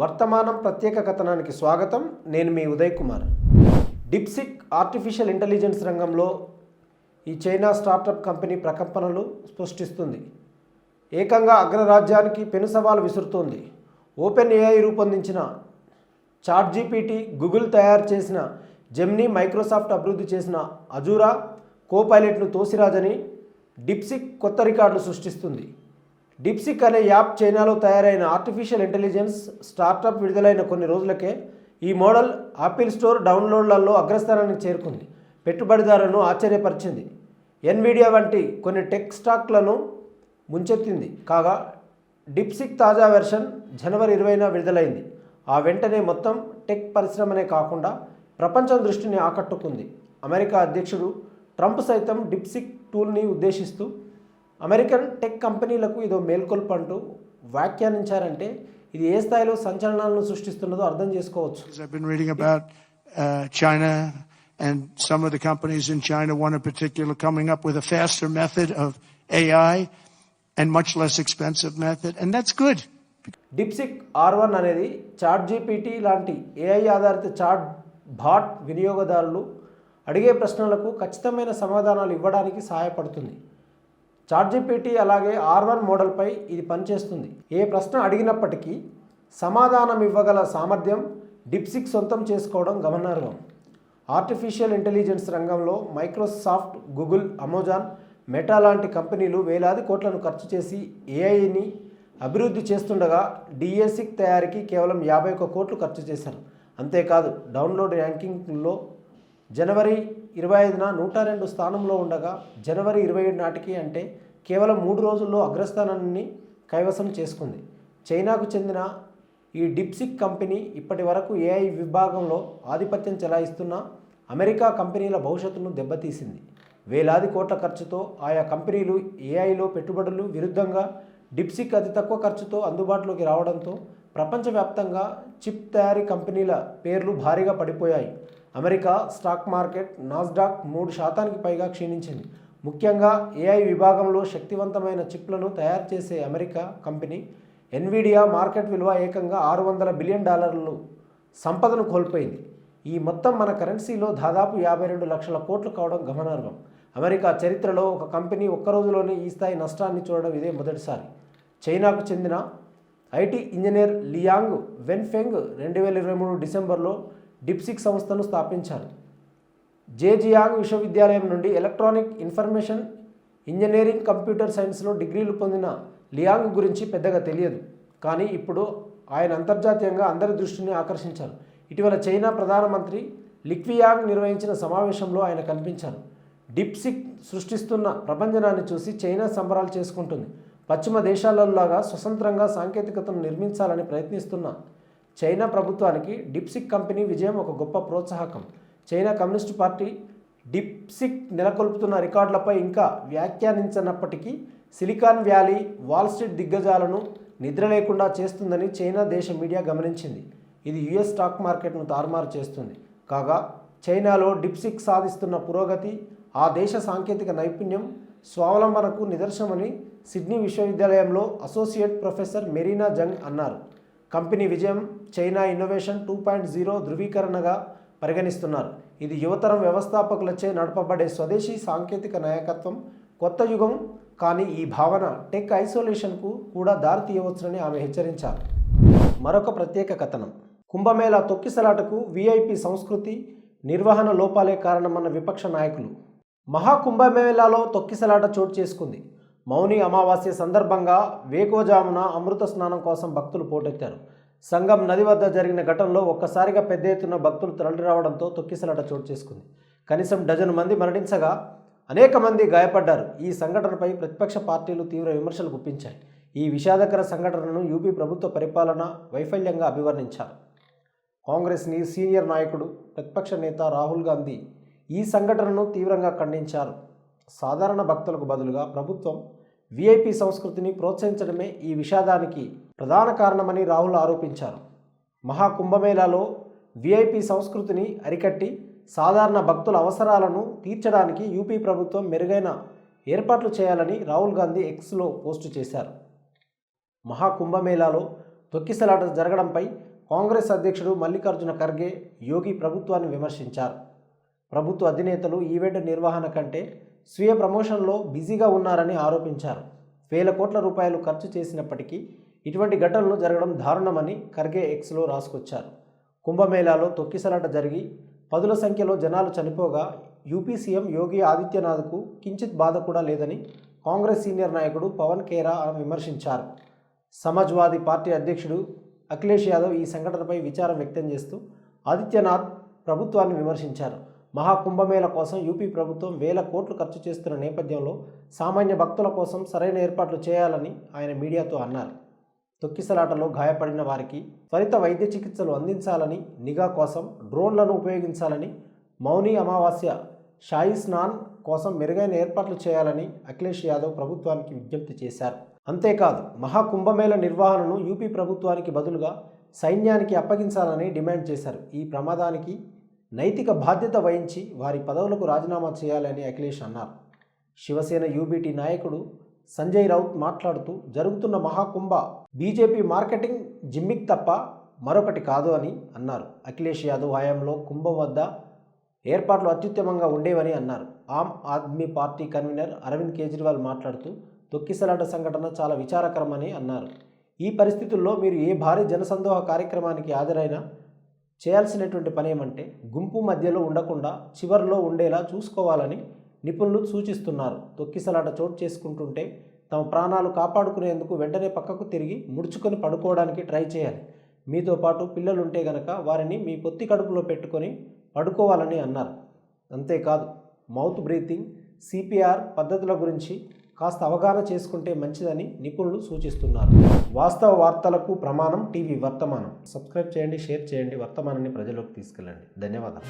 వర్తమానం ప్రత్యేక కథనానికి స్వాగతం. నేను మీ ఉదయ్ కుమార్. డిప్సిక్ ఆర్టిఫిషియల్ ఇంటెలిజెన్స్ రంగంలో ఈ చైనా స్టార్టప్ కంపెనీ ప్రకంపనలు సృష్టిస్తుంది. ఏకంగా అగ్రరాజ్యానికి పెను సవాలు విసురుతోంది. ఓపెన్ ఏఐ రూపొందించిన చాట్‌జీపీటీ, గూగుల్ తయారు చేసిన జెమినీ, మైక్రోసాఫ్ట్ అభివృద్ధి చేసిన అజూరా కోపైలట్ను తోసిరాజని డిప్సిక్ కొత్త రికార్డులు సృష్టిస్తుంది. డిప్సిక్ అనే యాప్ చైనాలో తయారైన ఆర్టిఫిషియల్ ఇంటెలిజెన్స్ స్టార్టప్ విడుదలైన కొన్ని రోజులకే ఈ మోడల్ యాపిల్ స్టోర్ డౌన్లోడ్లలో అగ్రస్థానానికి చేరుకుంది. పెట్టుబడిదారులను ఆశ్చర్యపరిచింది. ఎన్విడియా వంటి కొన్ని టెక్ స్టాక్లను ముంచెత్తింది. కాగా డిప్సిక్ తాజా వెర్షన్ జనవరి 20న విడుదలైంది. ఆ వెంటనే మొత్తం టెక్ పరిశ్రమనే కాకుండా ప్రపంచం దృష్టిని ఆకట్టుకుంది. అమెరికా అధ్యక్షుడు ట్రంప్ సైతం డిప్సిక్ టూల్ని ఉద్దేశిస్తూ అమెరికన్ టెక్ కంపెనీలకు ఇదో మేల్కొల్పు అంటూ వ్యాఖ్యానించారంటే ఇది ఏ స్థాయిలో సంచలనాలను సృష్టిస్తున్నదో అర్థం చేసుకోవచ్చు. I've been reading about China and some of the companies in China, one in particular, coming up with a faster method of AI and much less expensive method, and that's good. డిప్సిక్ R1 అనేది ChatGPT లాంటి AI ఆధారిత chat bot వినియోగదారులు అడిగే ప్రశ్నలకు ఖచ్చితమైన సమాధానాలు ఇవ్వడానికి సహాయపడుతుంది. చాట్‌జీపీటీ అలాగే R1 మోడల్పై ఇది పనిచేస్తుంది. ఏ ప్రశ్న అడిగినప్పటికీ సమాధానం ఇవ్వగల సామర్థ్యం డిప్సిక్ సొంతం చేసుకోవడం గమనార్హం. ఆర్టిఫిషియల్ ఇంటెలిజెన్స్ రంగంలో మైక్రోసాఫ్ట్, గూగుల్, అమెజాన్, మెటా లాంటి కంపెనీలు వేలాది కోట్లను ఖర్చు చేసి ఏఐని అభివృద్ధి చేస్తుండగా డిప్సిక్ తయారీకి కేవలం 51 కోట్లు ఖర్చు చేశారు. అంతేకాదు డౌన్లోడ్ ర్యాంకింగ్లో జనవరి 25న 102 స్థానంలో ఉండగా జనవరి 27 నాటికి అంటే కేవలం 3 రోజుల్లో అగ్రస్థానాన్ని కైవసం చేసుకుంది. చైనాకు చెందిన ఈ డిప్సిక్ కంపెనీ ఇప్పటి వరకు ఏఐ విభాగంలో ఆధిపత్యం చెలాయిస్తున్న అమెరికా కంపెనీల భవిష్యత్తును దెబ్బతీసింది. వేలాది కోట్ల ఖర్చుతో ఆయా కంపెనీలు ఏఐలో పెట్టుబడులు విరుద్ధంగా డిప్సిక్ అతి తక్కువ ఖర్చుతో అందుబాటులోకి రావడంతో ప్రపంచవ్యాప్తంగా చిప్ తయారీ కంపెనీల పేర్లు భారీగా పడిపోయాయి. అమెరికా స్టాక్ మార్కెట్ నాస్డాక్ 3% పైగా క్షీణించింది. ముఖ్యంగా ఏఐ విభాగంలో శక్తివంతమైన చిప్లను తయారు చేసే అమెరికా కంపెనీ ఎన్విడియా మార్కెట్ విలువ ఏకంగా $600 బిలియన్ సంపదను కోల్పోయింది. ఈ మొత్తం మన కరెన్సీలో దాదాపు 52 లక్షల కోట్లు కావడం గమనార్హం. అమెరికా చరిత్రలో ఒక కంపెనీ ఒక్క రోజులోనే ఈ స్థాయి నష్టాన్ని చూడడం ఇదే మొదటిసారి. చైనాకు చెందిన ఐటీ ఇంజనీర్ లియాంగ్ వెన్ఫెంగ్ 2023 డిసెంబర్లో డిప్సిక్ సంస్థను స్థాపించారు. జేజియాంగ్ విశ్వవిద్యాలయం నుండి ఎలక్ట్రానిక్ ఇన్ఫర్మేషన్ ఇంజనీరింగ్, కంప్యూటర్ సైన్స్లో డిగ్రీలు పొందిన లియాంగ్ గురించి పెద్దగా తెలియదు. కానీ ఇప్పుడు ఆయన అంతర్జాతీయంగా అందరి దృష్టిని ఆకర్షించారు. ఇటీవల చైనా ప్రధానమంత్రి లిక్వియాంగ్ నిర్వహించిన సమావేశంలో ఆయన కనిపించారు. డిప్సిక్ సృష్టిస్తున్న ప్రభంజనాన్ని చూసి చైనా సంబరాలు చేసుకుంటుంది. పశ్చిమ దేశాలలాగా స్వతంత్రంగా సాంకేతికతను నిర్మించాలని ప్రయత్నిస్తున్న చైనా ప్రభుత్వానికి డిప్సిక్ కంపెనీ విజయం ఒక గొప్ప ప్రోత్సాహకం. చైనా కమ్యూనిస్టు పార్టీ డిప్సిక్ నెలకొల్పుతున్న రికార్డులపై ఇంకా వ్యాఖ్యానించనప్పటికీ సిలికాన్ వ్యాలీ, వాల్ స్ట్రీట్ దిగ్గజాలను నిద్ర లేకుండా చేస్తుందని చైనా దేశ మీడియా గమనించింది. ఇది యుఎస్ స్టాక్ మార్కెట్ను తారుమారు చేస్తుంది. కాగా చైనాలో డిప్సిక్ సాధిస్తున్న పురోగతి ఆ దేశ సాంకేతిక నైపుణ్యం, స్వావలంబనకు నిదర్శనమని సిడ్నీ విశ్వవిద్యాలయంలో అసోసియేట్ ప్రొఫెసర్ మెరీనా జంగ్ అన్నారు. కంపెనీ విజయం చైనా ఇన్నోవేషన్ 2.0 ధృవీకరణగా పరిగణిస్తున్నారు. ఇది యువతరం వ్యవస్థాపకులచే నడపబడే స్వదేశీ సాంకేతిక నాయకత్వం కొత్త యుగం. కానీ ఈ భావన టెక్ ఐసోలేషన్కు కూడా దారి తీయవచ్చునని ఆమె హెచ్చరించారు. మరొక ప్రత్యేక కథనం. కుంభమేళా తొక్కిసలాటకు వీఐపీ సంస్కృతి, నిర్వహణ లోపాలే కారణమన్న విపక్ష నాయకులు. మహాకుంభమేళాలో తొక్కిసలాట చోటు చేసుకుంది. మౌని అమావాస్య సందర్భంగా వేకువజామున అమృత స్నానం కోసం భక్తులు పోటెత్తారు. సంగం నది వద్ద జరిగిన ఘటనలో ఒక్కసారిగా పెద్ద ఎత్తున భక్తులు తరలిరావడంతో తొక్కిసలాట చోటు చేసుకుంది. కనీసం డజను మంది మరణించగా అనేక మంది గాయపడ్డారు. ఈ సంఘటనపై ప్రతిపక్ష పార్టీలు తీవ్ర విమర్శలు గుప్పించాయి. ఈ విషాదకర సంఘటనను యూపీ ప్రభుత్వ పరిపాలన వైఫల్యంగా అభివర్ణించారు. కాంగ్రెస్ సీనియర్ నాయకుడు, ప్రతిపక్ష నేత రాహుల్ గాంధీ ఈ సంఘటనను తీవ్రంగా ఖండించారు. సాధారణ భక్తులకు బదులుగా ప్రభుత్వం వీఐపీ సంస్కృతిని ప్రోత్సహించడమే ఈ విషాదానికి ప్రధాన కారణమని రాహుల్ ఆరోపించారు. మహాకుంభమేళాలో వీఐపీ సంస్కృతిని అరికట్టి సాధారణ భక్తుల అవసరాలను తీర్చడానికి యూపీ ప్రభుత్వం మెరుగైన ఏర్పాట్లు చేయాలని రాహుల్ గాంధీ ఎక్స్లో పోస్టు చేశారు. మహాకుంభమేళాలో తొక్కిసలాట జరగడంపై కాంగ్రెస్ అధ్యక్షుడు మల్లికార్జున ఖర్గే యోగి ప్రభుత్వాన్ని విమర్శించారు. ప్రభుత్వ అధినేతలు ఈవెంట్ నిర్వహణ కంటే స్వీయ ప్రమోషన్లో బిజీగా ఉన్నారని ఆరోపించారు. వేల కోట్ల రూపాయలు ఖర్చు చేసినప్పటికీ ఇటువంటి ఘటనలు జరగడం దారుణమని ఖర్గే ఎక్స్లో రాసుకొచ్చారు. కుంభమేళాలో తొక్కిసలాట జరిగి పదుల సంఖ్యలో జనాలు చనిపోగా యూపీ సీఎం యోగి ఆదిత్యనాథ్కు కించిత్ బాధ కూడా లేదని కాంగ్రెస్ సీనియర్ నాయకుడు పవన్ ఖేరా విమర్శించారు. సమాజ్వాదీ పార్టీ అధ్యక్షుడు అఖిలేష్ యాదవ్ ఈ సంఘటనపై విచారం వ్యక్తం చేస్తూ ఆదిత్యనాథ్ ప్రభుత్వాన్ని విమర్శించారు. మహాకుంభమేళ కోసం యూపీ ప్రభుత్వం వేల కోట్లు ఖర్చు చేస్తున్న నేపథ్యంలో సామాన్య భక్తుల కోసం సరైన ఏర్పాట్లు చేయాలని ఆయన మీడియాతో అన్నారు. తొక్కిసలాటలో గాయపడిన వారికి త్వరిత వైద్య చికిత్సలు అందించాలని, నిఘా కోసం డ్రోన్లను ఉపయోగించాలని, మౌని అమావాస్య షాయి స్నాన్ కోసం మెరుగైన ఏర్పాట్లు చేయాలని అఖిలేష్ యాదవ్ ప్రభుత్వానికి విజ్ఞప్తి చేశారు. అంతేకాదు మహాకుంభమేళ నిర్వహణను యూపీ ప్రభుత్వానికి బదులుగా సైన్యానికి అప్పగించాలని డిమాండ్ చేశారు. ఈ ప్రమాదానికి నైతిక బాధ్యత వహించి వారి పదవులకు రాజీనామా చేయాలని అఖిలేష్ అన్నారు. శివసేన యూబీటీ నాయకుడు సంజయ్ రౌత్ మాట్లాడుతూ జరుగుతున్న మహాకుంభ బీజేపీ మార్కెటింగ్ జిమ్మిక్ తప్ప మరొకటి కాదు అని అన్నారు. అఖిలేష్ యాదవ్ హయాంలో కుంభం వద్ద ఏర్పాట్లు అత్యుత్తమంగా ఉండేవని అన్నారు. ఆమ్ ఆద్మీ పార్టీ కన్వీనర్ అరవింద్ కేజ్రీవాల్ మాట్లాడుతూ తొక్కిసలాట సంఘటన చాలా విచారకరమని అన్నారు. ఈ పరిస్థితుల్లో మీరు ఏ భారీ జనసందోహ కార్యక్రమానికి హాజరైనా చేయాల్సినటువంటి పని ఏమంటే గుంపు మధ్యలో ఉండకుండా చివరిలో ఉండేలా చూసుకోవాలని నిపుణులు సూచిస్తున్నారు. తొక్కిసలాట చోటు చేసుకుంటుంటే తమ ప్రాణాలు కాపాడుకునేందుకు వెంటనే పక్కకు తిరిగి ముడుచుకొని పడుకోవడానికి ట్రై చేయాలి. మీతో పాటు పిల్లలుంటే గనక వారిని మీ పొత్తి కడుపులో పెట్టుకొని పడుకోవాలని అన్నారు. అంతేకాదు మౌత్ బ్రీతింగ్, సిపిఆర్ పద్ధతుల గురించి కాస్త అవగాహన చేసుకుంటే మంచిదని నిపుణులు సూచిస్తున్నారు. వాస్తవ వార్తలకు ప్రమాణం టీవీ వర్తమానం. సబ్స్క్రైబ్ చేయండి, షేర్ చేయండి, వర్తమానాన్ని ప్రజల్లోకి తీసుకెళ్ళండి. ధన్యవాదాలు.